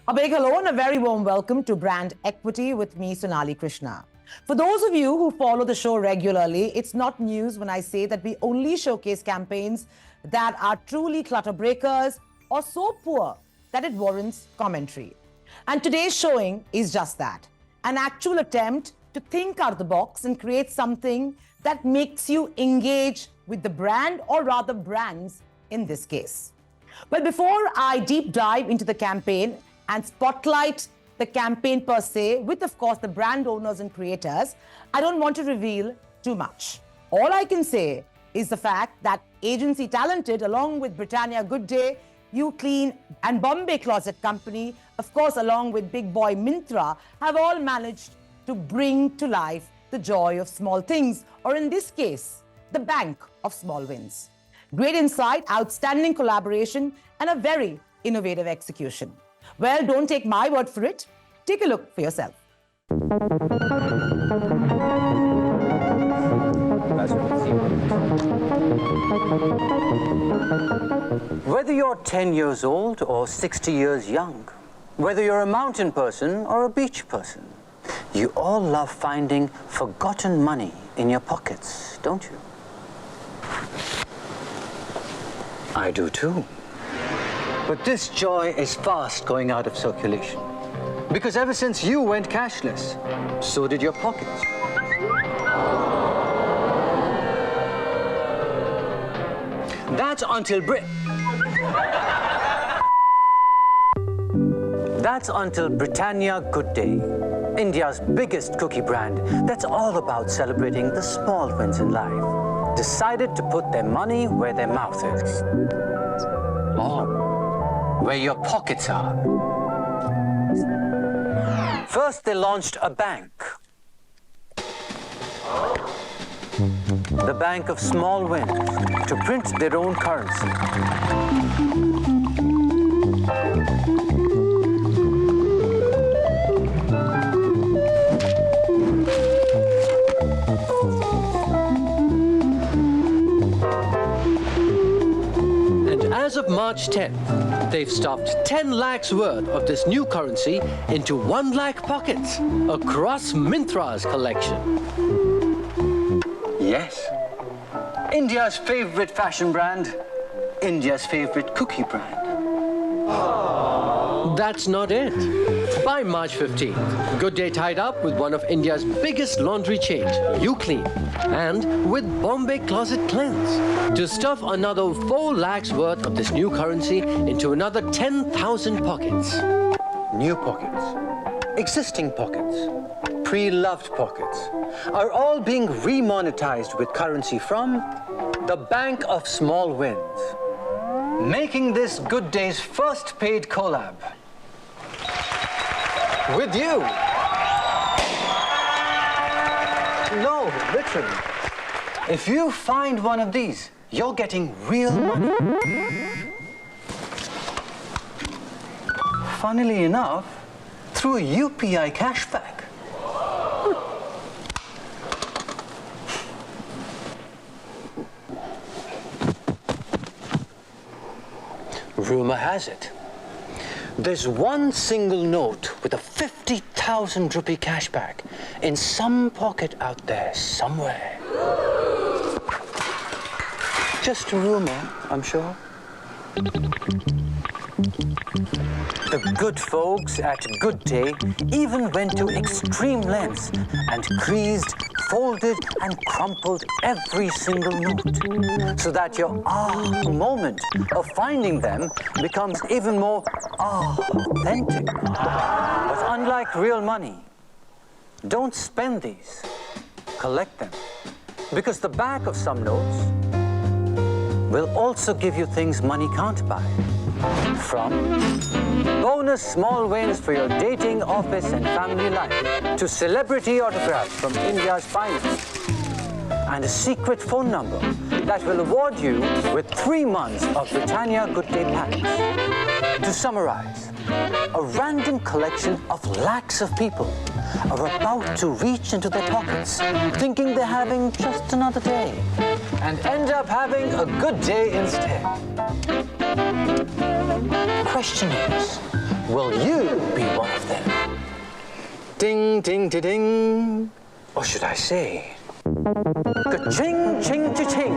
A big hello and a very warm welcome to Brand Equity with me, Sonali Krishna. For those of you who follow the show regularly, it's not news when I say that we only showcase campaigns that are truly clutter breakers or so poor that it warrants commentary. And today's showing is just that, an actual attempt to think out of the box and create something that makes you engage with the brand, or rather brands in this case. But before I deep dive into the campaign and spotlight the campaign per se, with of course the brand owners and creators, I don't want to reveal too much. All I can say is the fact that Agency Talented, along with Britannia Good Day, You Clean and Bombay Closet Company, of course along with big boy Myntra, have all managed to bring to life the joy of small things, or in this case, the bank of small wins. Great insight, outstanding collaboration, and a very innovative execution. Well, don't take my word for it. Take a look for yourself. Whether you're 10 years old or 60 years young, whether you're a mountain person or a beach person, you all love finding forgotten money in your pockets, don't you? I do too. But this joy is fast going out of circulation. Because ever since you went cashless, so did your pockets. That's until Britannia Good Day, India's biggest cookie brand that's all about celebrating the small wins in life, decided to put their money where their mouth is. Oh, where your pockets are. First, they launched a bank. The Bank of Small Wins, to print their own currency. As of March 10th, they've stuffed 10 lakhs worth of this new currency into 1 lakh pockets across Myntra's collection. Yes. India's favorite fashion brand, India's favorite cookie brand. That's not it. By March 15th, Good Day tied up with one of India's biggest laundry chains, You Clean, and with Bombay Closet Cleanse to stuff another 4 lakhs worth of this new currency into another 10,000 pockets. New pockets, existing pockets, pre-loved pockets are all being remonetized with currency from the Bank of Small Wins, making this Good Day's first paid collab with you. No, literally. If you find one of these, you're getting real money. Funnily enough, through a UPI cashback. Rumor has it, there's one single note with a 50,000 rupee cashback in some pocket out there somewhere. Just a rumor, I'm sure. The good folks at Good Day even went to extreme lengths and creased, folded, and crumpled every single note so that your moment of finding them becomes even more authentic. But unlike real money, don't spend these, collect them, because the back of some notes will also give you things money can't buy. From bonus small wins for your dating, office, and family life, to celebrity autographs from India's finest, and a secret phone number that will award you with 3 months of Britannia Good Day packs. To summarize, a random collection of lakhs of people are about to reach into their pockets, thinking they're having just another day, and end up having a good day instead. Question is, Will you be one of them? Ding, ding, ding, ding. Or should I say, ka-ching, ching, cha-ching.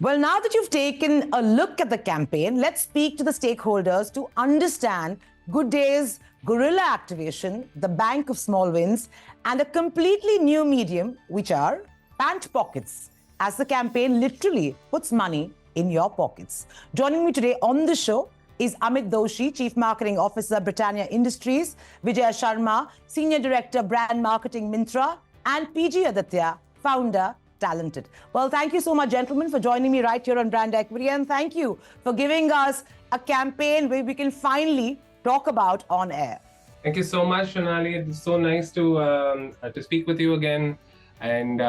Well, now that you've taken a look at the campaign, let's speak to the stakeholders to understand Good Day's guerrilla activation, the bank of small wins, and a completely new medium, which are pant pockets, as the campaign literally puts money in your pockets. Joining me today on the show is Amit Doshi, Chief Marketing Officer, Britannia Industries, Vijay Sharma, Senior Director, Brand Marketing, Myntra, and PG Aditya, Founder, Talented. Well, thank you so much, gentlemen, for joining me right here on Brand Equity, and thank you for giving us a campaign where we can finally talk about on air. Thank you so much, Sonali. It's so nice to speak with you again, and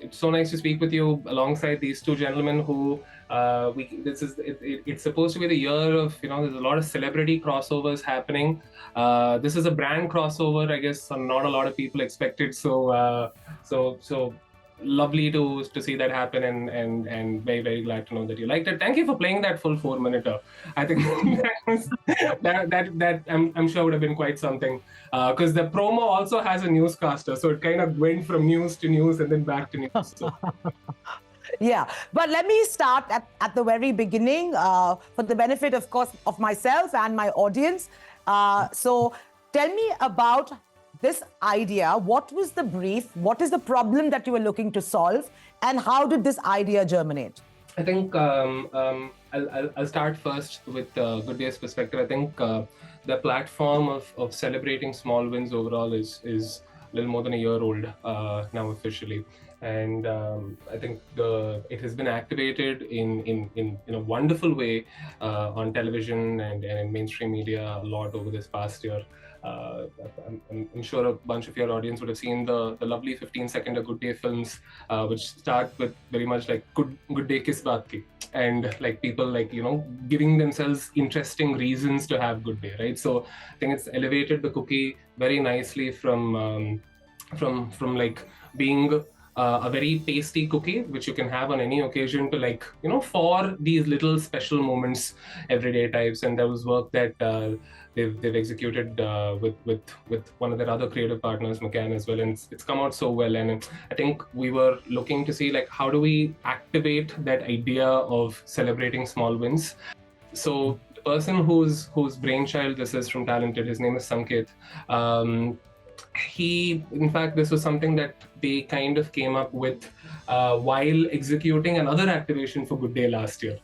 it's so nice to speak with you alongside these two gentlemen who it's supposed to be the year of, there's a lot of celebrity crossovers happening. This is a brand crossover, I guess. Not a lot of people expected, so lovely to see that happen, and very, very glad to know that you liked it. Thank you for playing that full 4-minute. I think that I'm sure would have been quite something, because the promo also has a newscaster, so it kind of went from news to news and then back to news. So. Yeah, but let me start at the very beginning for the benefit, of course, of myself and my audience. So tell me about this idea. What was the brief? What is the problem that you were looking to solve? And how did this idea germinate? I think I'll start first with Good Day's perspective. I think the platform of celebrating small wins overall is a little more than a year old now officially. And I think it has been activated in a wonderful way on television and in mainstream media a lot over this past year. I'm sure a bunch of your audience would have seen the lovely 15-second Good Day films, which start with very much like good day kis baat ki, and like people giving themselves interesting reasons to have good day, right? So I think it's elevated the cookie very nicely from like being a very tasty cookie, which you can have on any occasion, to for these little special moments, everyday types. And there was work that they've executed with one of their other creative partners, McCann, as well, and it's come out so well. And I think we were looking to see how do we activate that idea of celebrating small wins. So the person whose brainchild this is from Talented, his name is Sanket. In fact, this was something that they kind of came up with while executing another activation for Good Day last year,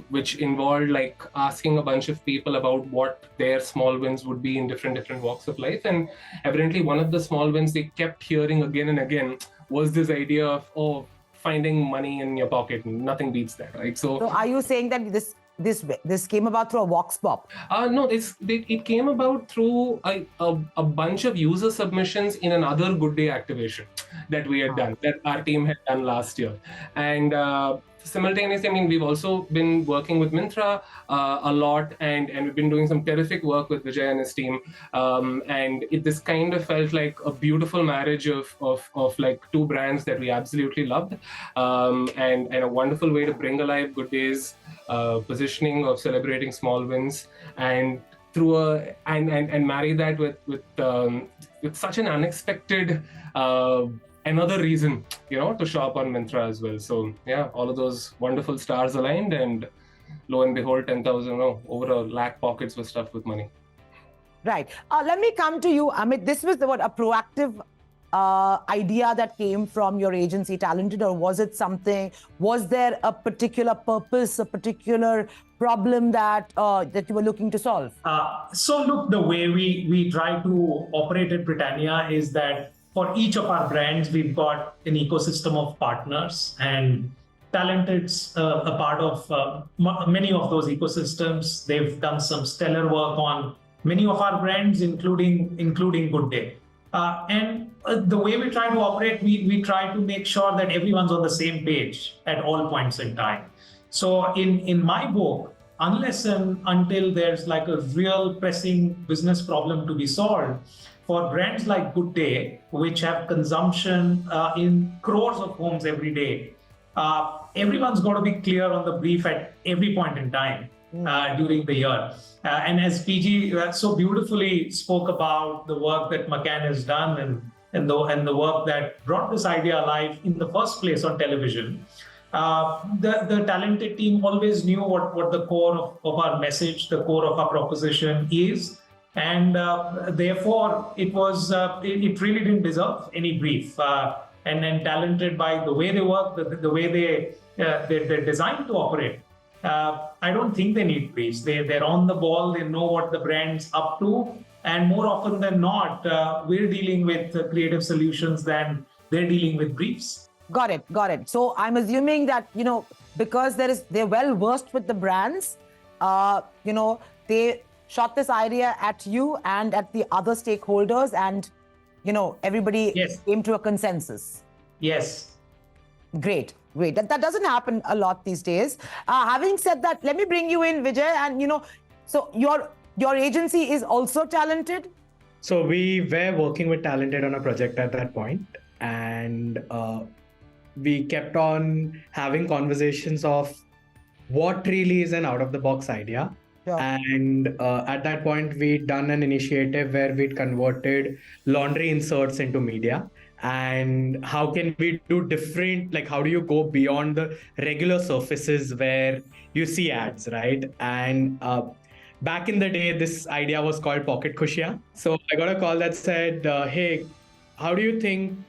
which involved asking a bunch of people about what their small wins would be in different walks of life. And evidently one of the small wins they kept hearing again and again was this idea of finding money in your pocket. Nothing beats that, right? So are you saying that this came about through a vox pop? No, it came about through a bunch of user submissions in another Good Day activation that we had done, that our team had done last year. And simultaneously, we've also been working with Myntra a lot, and we've been doing some terrific work with Vijay and his team. And this kind of felt like a beautiful marriage of two brands that we absolutely loved, and a wonderful way to bring alive Good Day's positioning of celebrating small wins, and and marry that with such an unexpected another reason, to shop on Myntra as well. So yeah, all of those wonderful stars aligned, and lo and behold, 10,000, over 1 lakh pockets were stuffed with money. Right. Let me come to you, Amit. This was a proactive idea that came from your agency, Talented, or was there a particular purpose, a particular problem that you were looking to solve? So look, the way we try to operate at Britannia is that for each of our brands, we've got an ecosystem of partners, and Talented's a part of many of those ecosystems. They've done some stellar work on many of our brands, including Good Day. And the way we try to operate, we try to make sure that everyone's on the same page at all points in time. So in my book, unless and until there's a real pressing business problem to be solved, for brands like Good Day, which have consumption in crores of homes every day, everyone's got to be clear on the brief at every point in time during the year. And as PG so beautifully spoke about the work that McCann has done and the work that brought this idea alive in the first place on television, the talented team always knew what the core of our message, the core of our proposition is. And therefore, it really didn't deserve any brief. And then talented by the way they work, the way they're designed to operate. I don't think they need briefs. They're on the ball. They know what the brand's up to. And more often than not, we're dealing with creative solutions than they're dealing with briefs. Got it. So I'm assuming that, because they're well versed with the brands, they shot this idea at you and at the other stakeholders, and everybody came to a consensus. Yes. Great. That doesn't happen a lot these days. Having said that, let me bring you in, Vijay. And so your agency is also talented. So we were working with Talented on a project at that point, and we kept on having conversations of what really is an out-of-the-box idea. Sure. And at that point, we'd done an initiative where we'd converted laundry inserts into media. And how can we do different, like how do you go beyond the regular surfaces where you see ads, right? And back in the day, this idea was called Pocket Khushiyan. So I got a call that said, hey, how do you think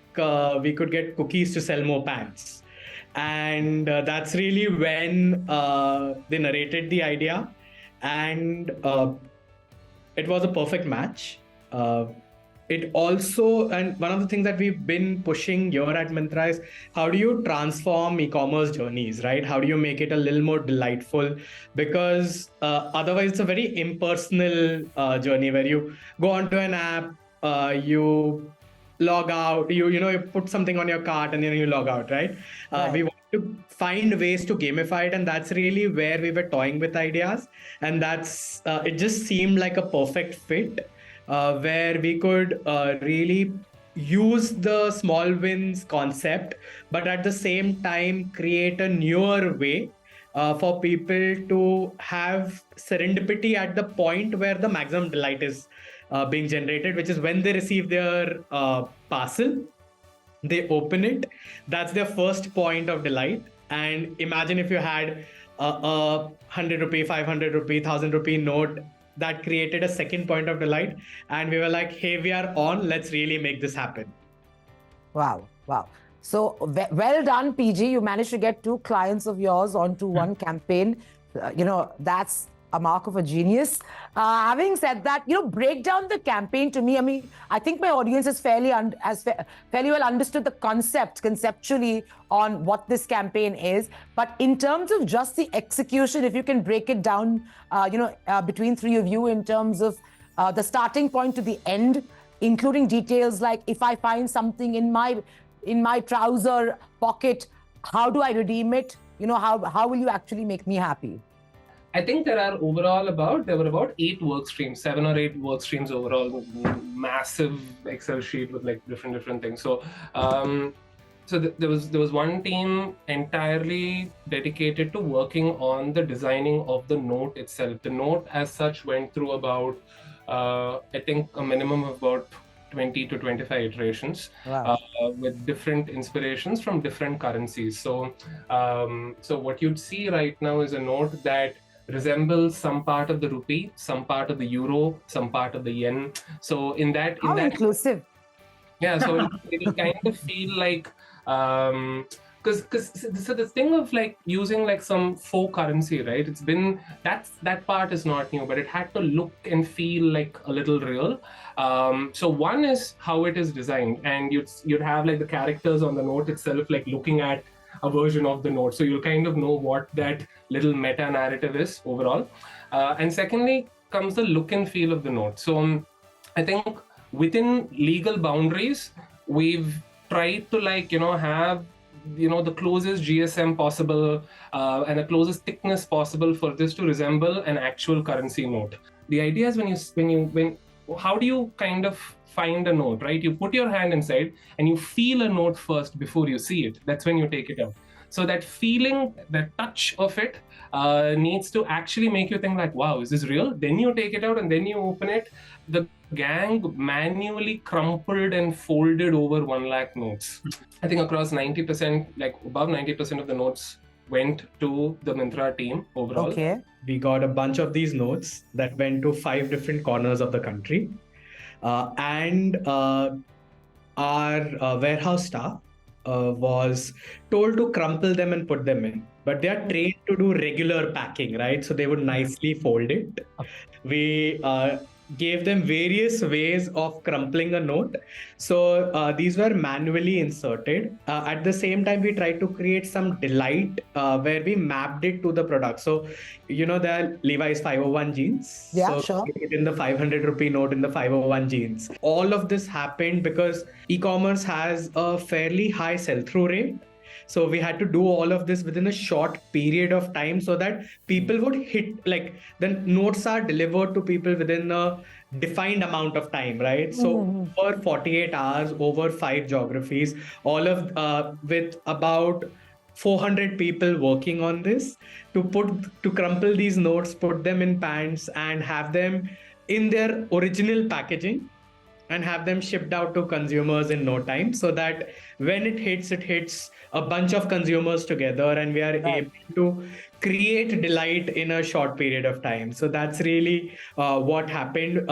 we could get cookies to sell more pants? And that's really when they narrated the idea. And it was a perfect match. It also, and one of the things that we've been pushing here at Myntra is how do you transform e-commerce journeys, right? How do you make it a little more delightful? Because otherwise it's a very impersonal journey where you go onto an app, you log out, you put something on your cart and then you log out, right? Right. We want to find ways to gamify it, and that's really where we were toying with ideas. And that's it just seemed like a perfect fit. Where we could really use the small wins concept, but at the same time create a newer way for people to have serendipity at the point where the maximum delight is being generated, which is when they receive their parcel, they open it. That's their first point of delight. And imagine if you had a 100 rupee, 500 rupee, 1000 rupee note that created a second point of delight. And we were like, hey, we are on, let's really make this happen. Wow. So well done, PG. You managed to get 2 clients of yours onto one campaign. That's a mark of a genius. Having said that, break down the campaign to me. I mean, I think my audience has fairly well understood the conceptually on what this campaign is. But in terms of just the execution, if you can break it down, between 3 of you in terms of the starting point to the end, including details like if I find something in my trouser pocket, how do I redeem it? How will you actually make me happy? I think there were about 8 work streams, 7 or 8 work streams overall, massive Excel sheet with like different things. So, there was one team entirely dedicated to working on the designing of the note itself. The note as such went through about, I think a minimum of about 20 to 25 iterations. Wow. With different inspirations from different currencies. So what you'd see right now is a note that resembles some part of the rupee, some part of the euro, some part of the yen. So in that inclusive. Yeah, so it'll kind of feel like because so the thing of like using like some faux currency, right? It's been that part is not new, but it had to look and feel like a little real. So one is how it is designed, and you'd have like the characters on the note itself, like looking at a version of the note, so you'll kind of know what that little meta narrative is overall. And secondly comes the look and feel of the note. So I think within legal boundaries, we've tried to have the closest GSM possible and the closest thickness possible for this to resemble an actual currency note. The idea is how do you kind of find a note, right? You put your hand inside and you feel a note first before you see it. That's when you take it out. So that feeling, that touch of it needs to actually make you think like, wow, is this real? Then you take it out and then you open it. The gang manually crumpled and folded over 1 lakh notes. I think across 90%, like above 90% of the notes went to the Myntra team overall. Okay. We got a bunch of these notes that went to 5 different corners of the country. And our warehouse staff was told to crumple them and put them in. But they are trained to do regular packing, right? So they would nicely fold it. We gave them various ways of crumpling a note. So these were manually inserted. At the same time, we tried to create some delight where we mapped it to the product. So, there are Levi's 501 jeans. Yeah, so sure. in the 500 rupee note in the 501 jeans. All of this happened because e-commerce has a fairly high sell-through rate. So we had to do all of this within a short period of time so that people would hit, like, the notes are delivered to people within a defined amount of time, right? So over 48 hours, over 5 geographies, all of with about 400 people working on this to crumple these notes, put them in pants and have them in their original packaging and have them shipped out to consumers in no time, so that when it hits a bunch of consumers together and we are able to create delight in a short period of time. So that's really what happened.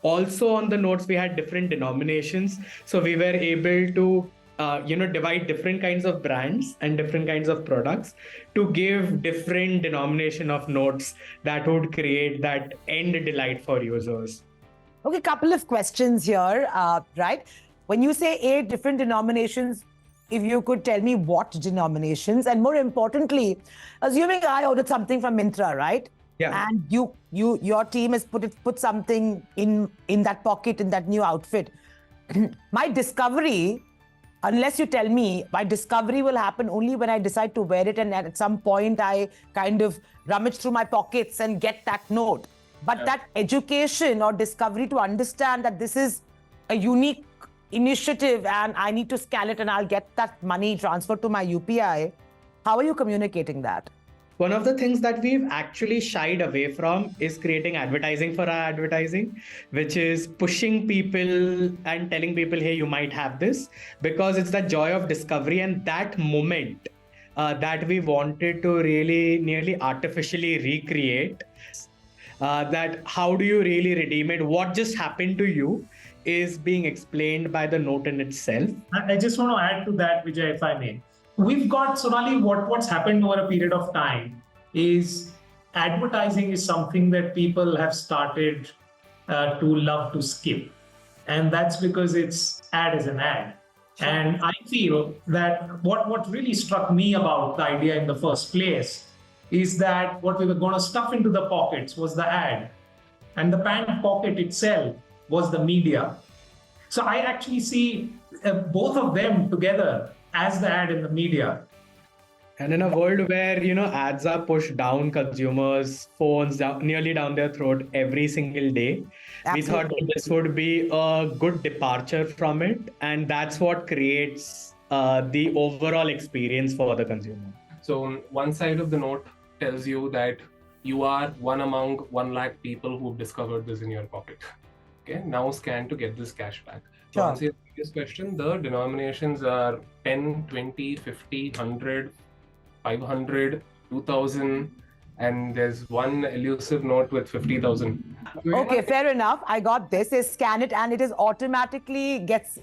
Also on the notes, we had different denominations. So we were able to divide different kinds of brands and different kinds of products to give different denomination of notes that would create that end delight for users. Okay, couple of questions here, right? When you say 8 different denominations, if you could tell me what denominations, and more importantly, assuming I ordered something from Myntra, right? Yeah. And your team has put something in that pocket, in that new outfit. My discovery, unless you tell me, my discovery will happen only when I decide to wear it, and at some point I kind of rummage through my pockets and get that note. But that education or discovery to understand that this is a unique initiative and I need to scale it and I'll get that money transferred to my UPI, how are you communicating that? One of the things that we've actually shied away from is creating advertising for our advertising, which is pushing people and telling people, hey, you might have this, because it's the joy of discovery and that moment that we wanted to really nearly artificially recreate. That how do you really redeem it? What just happened to you is being explained by the note in itself. I just want to add to that, Vijay, if I may. We've got, Sonali, what's happened over a period of time is advertising is something that people have started to love to skip. And that's because it's ad is an ad. Sure. And I feel that what really struck me about the idea in the first place is that what we were going to stuff into the pockets was the ad, and the pant pocket itself was the media. So I actually see both of them together as the ad and the media. And in a world where, ads are pushed down consumers' phones, nearly down their throat every single day, Absolutely. We thought that this would be a good departure from it. And that's what creates the overall experience for the consumer. So one side of the note tells you that you are one among 1 lakh people who've discovered this in your pocket. Okay, now scan to get this cash back. To answer your previous question, the denominations are 10, 20, 50, 100, 500, 2000, and there's one elusive note with 50,000. Okay, fair enough. I got this. They scan it and it is automatically gets,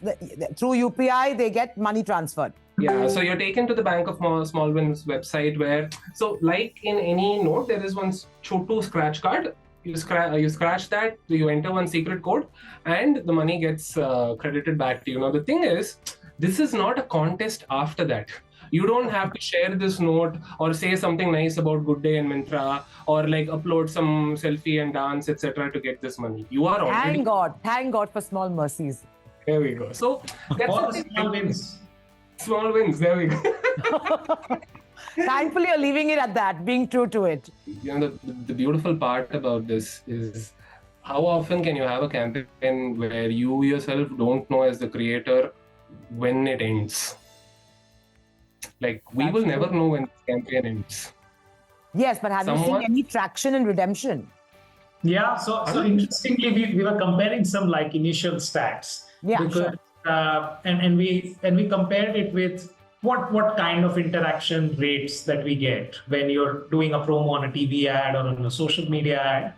through UPI, they get money transferred. Yeah, so you're taken to the Bank of Small Wins website where, so like in any note, there is one Chotu scratch card. You scratch that, you enter one secret code, and the money gets credited back to you. Now, the thing is, this is not a contest after that. You don't have to share this note or say something nice about Good Day and Myntra or like upload some selfie and dance, etc. to get this money. You are already... Thank God for small mercies. There we go. So that's all small wins. Small wins, there we go. Thankfully, you're leaving it at that, being true to it. The beautiful part about this is how often can you have a campaign where you yourself don't know as the creator when it ends? Like, we will never know when this campaign ends. Yes, but have you seen any traction in redemption? Yeah, so interestingly, we were comparing some like initial stats. Yeah, because, and we compared it with what kind of interaction rates that we get when you're doing a promo on a TV ad or on a social media ad.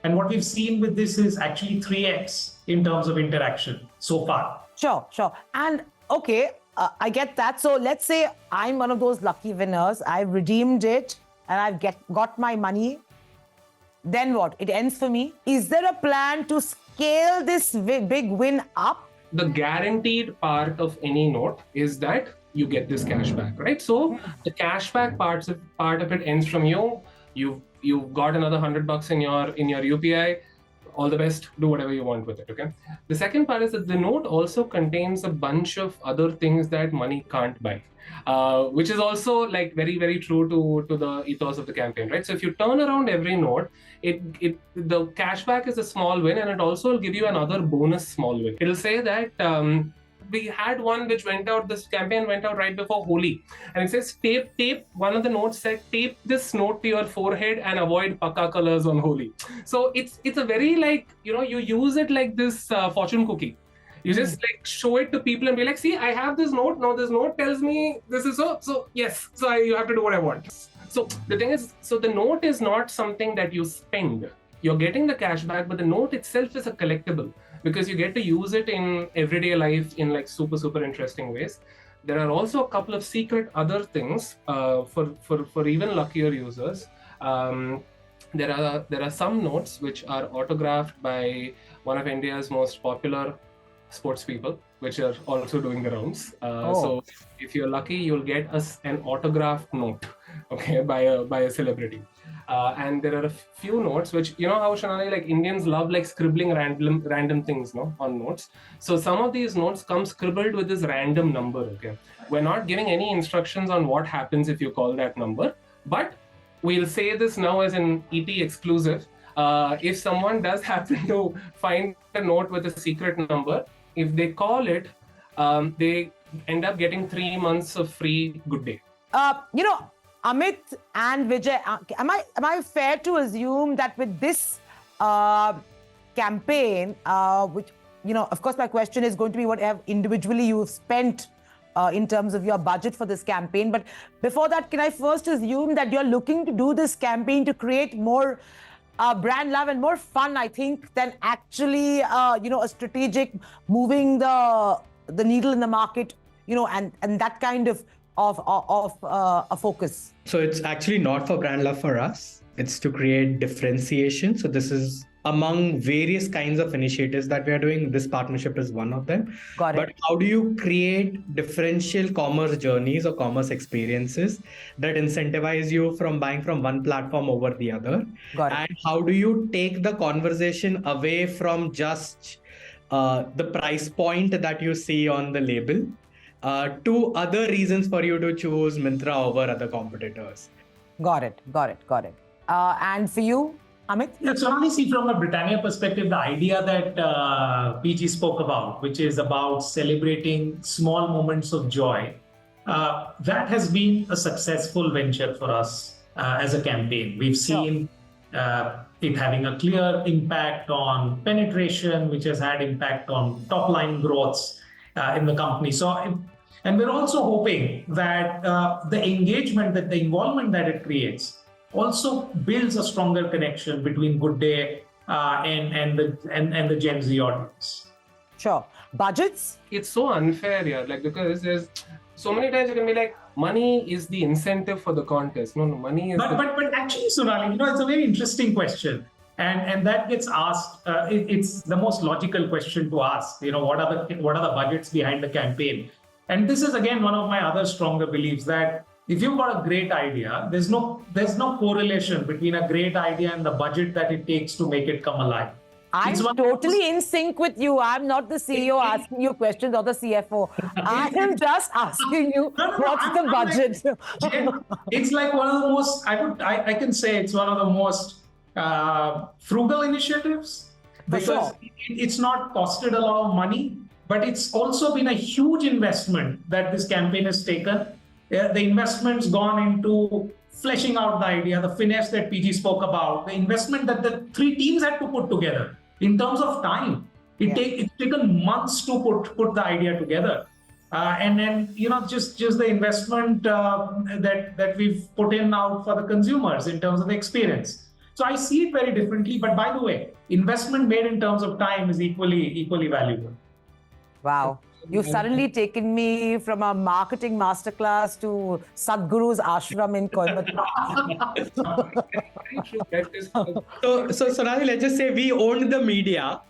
And what we've seen with this is actually 3x in terms of interaction so far. Sure. And okay, I get that. So let's say I'm one of those lucky winners. I've redeemed it and I've got my money. Then what? It ends for me. Is there a plan to scale this big win up? The guaranteed part of any note is that you get this cash back, right? So the cashback part of it ends from you. You've got another $100 in your UPI. All the best. Do whatever you want with it. Okay. The second part is that the note also contains a bunch of other things that money can't buy, which is also like very, very true to the ethos of the campaign, right? So if you turn around every note, the cashback is a small win, and it also will give you another bonus small win. It'll say that we had one which went out. This campaign went out right before Holi, and it says tape. One of the notes said tape this note to your forehead and avoid paka colors on Holi. So it's a very like, you use it like this fortune cookie. You just like show it to people and be like, see, I have this note. Now this note tells me this is so yes. So you have to do what I want. So the thing is, so the note is not something that you spend. You're getting the cash back, but the note itself is a collectible because you get to use it in everyday life in like super, super interesting ways. There are also a couple of secret other things for even luckier users. There are some notes which are autographed by one of India's most popular sports people, which are also doing the rounds. So if you're lucky, you'll get an autographed note, okay, by a celebrity. And there are a few notes which, you know how, Sonali, like Indians love like scribbling random things, no, on notes. So some of these notes come scribbled with this random number, okay. We're not giving any instructions on what happens if you call that number, but we'll say this now as an ET exclusive. If someone does happen to find a note with a secret number, if they call it, they end up getting 3 months of free Good Day. Amit and Vijay, am I fair to assume that with this campaign, which, of course, my question is going to be what individually you've spent in terms of your budget for this campaign. But before that, can I first assume that you're looking to do this campaign to create more brand love and more fun, I think, than actually, a strategic moving the needle in the market, and that kind of a focus? So it's actually not for brand love for us. It's to create differentiation. So this is among various kinds of initiatives that we are doing. This partnership is one of them. Got it. But how do you create differential commerce journeys or commerce experiences that incentivize you from buying from one platform over the other? Got it. And how do you take the conversation away from just the price point that you see on the label to other reasons for you to choose Myntra over other competitors? Got it. And for you, Amit? Yeah, so only see from a Britannia perspective, the idea that PG spoke about, which is about celebrating small moments of joy, that has been a successful venture for us as a campaign. We've seen it having a clear impact on penetration, which has had impact on top line growths in the company. And we're also hoping that the engagement, that the involvement that it creates also builds a stronger connection between Good Day and the Gen Z audience. Sure. Budgets? It's so unfair here, like, because there's so many times you can be like, money is the incentive for the contest. No, money is. But actually, Sonali, it's a very interesting question. And that gets asked. It's the most logical question to ask. What are the budgets behind the campaign? And this is again one of my other stronger beliefs that if you've got a great idea, there's no correlation between a great idea and the budget that it takes to make it come alive. I'm totally in sync with you. I'm not the CEO asking you questions or the CFO. I am just asking you what's the budget. It's like one of the most. I can say it's one of the most frugal initiatives because it's not costed a lot of money, but it's also been a huge investment that this campaign has taken. The investment's gone into fleshing out the idea, the finesse that PG spoke about, the investment that the three teams had to put together in terms of time. It's taken months to put the idea together. And then, just the investment that we've put in out for the consumers in terms of the experience. So I see it very differently. But by the way, investment made in terms of time is equally valuable. Wow. You've suddenly taken me from a marketing masterclass to Sadhguru's ashram in Coimbatore. So Sonali, let's just say we owned the media,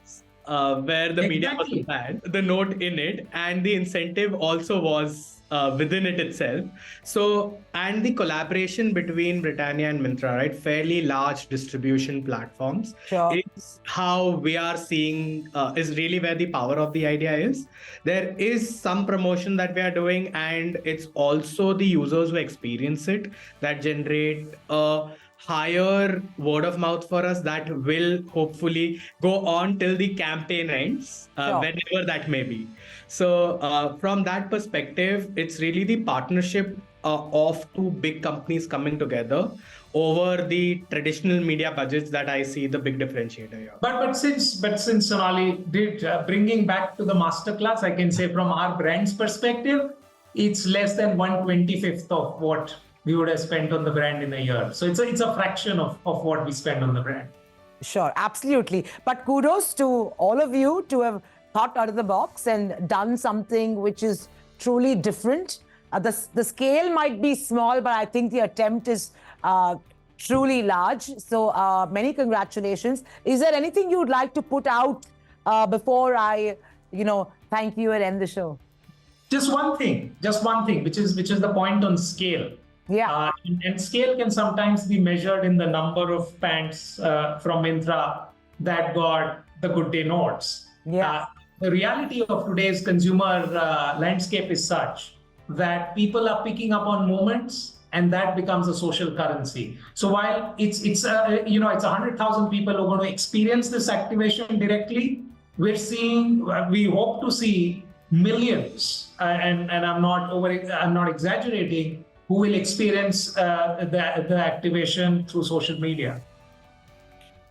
where the media was bad, the note in it, and the incentive also was within it itself. So, and the collaboration between Britannia and Myntra, right? Fairly large distribution platforms. Sure. Is how we are seeing, is really where the power of the idea is. There is some promotion that we are doing, and it's also the users who experience it that generate a higher word of mouth for us that will hopefully go on till the campaign ends, whenever that may be. So from that perspective, it's really the partnership of two big companies coming together over the traditional media budgets that I see the big differentiator here. But since Sonali did bringing back to the masterclass, I can say from our brand's perspective, it's less than 1/25th of what we would have spent on the brand in a year. So it's a fraction of what we spend on the brand. Sure, absolutely. But kudos to all of you to have thought out of the box and done something which is truly different. The scale might be small, but I think the attempt is truly large. So many congratulations. Is there anything you would like to put out before I, thank you and end the show? Just one thing, which is the point on scale. Yeah. And scale can sometimes be measured in the number of pants from Myntra that got the Good Day notes. Yeah. The reality of today's consumer landscape is such that people are picking up on moments, and that becomes a social currency. So while it's 100,000 people who are going to experience this activation directly, we hope to see millions, and I'm not exaggerating, who will experience the activation through social media.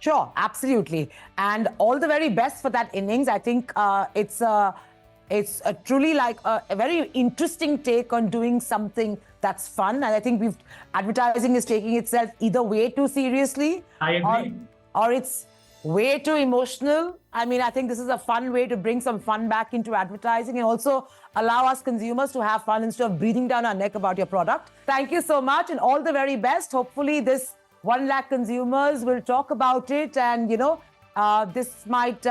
Sure, absolutely. And all the very best for that innings. I think it's a truly like a very interesting take on doing something that's fun. And I think advertising is taking itself either way too seriously. I agree. Or it's way too emotional. I mean, I think this is a fun way to bring some fun back into advertising and also allow us consumers to have fun instead of breathing down our neck about your product. Thank you so much and all the very best. Hopefully this 1 lakh consumers will talk about it, and this might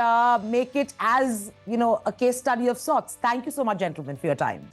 make it as a case study of sorts. Thank you so much, gentlemen, for your time.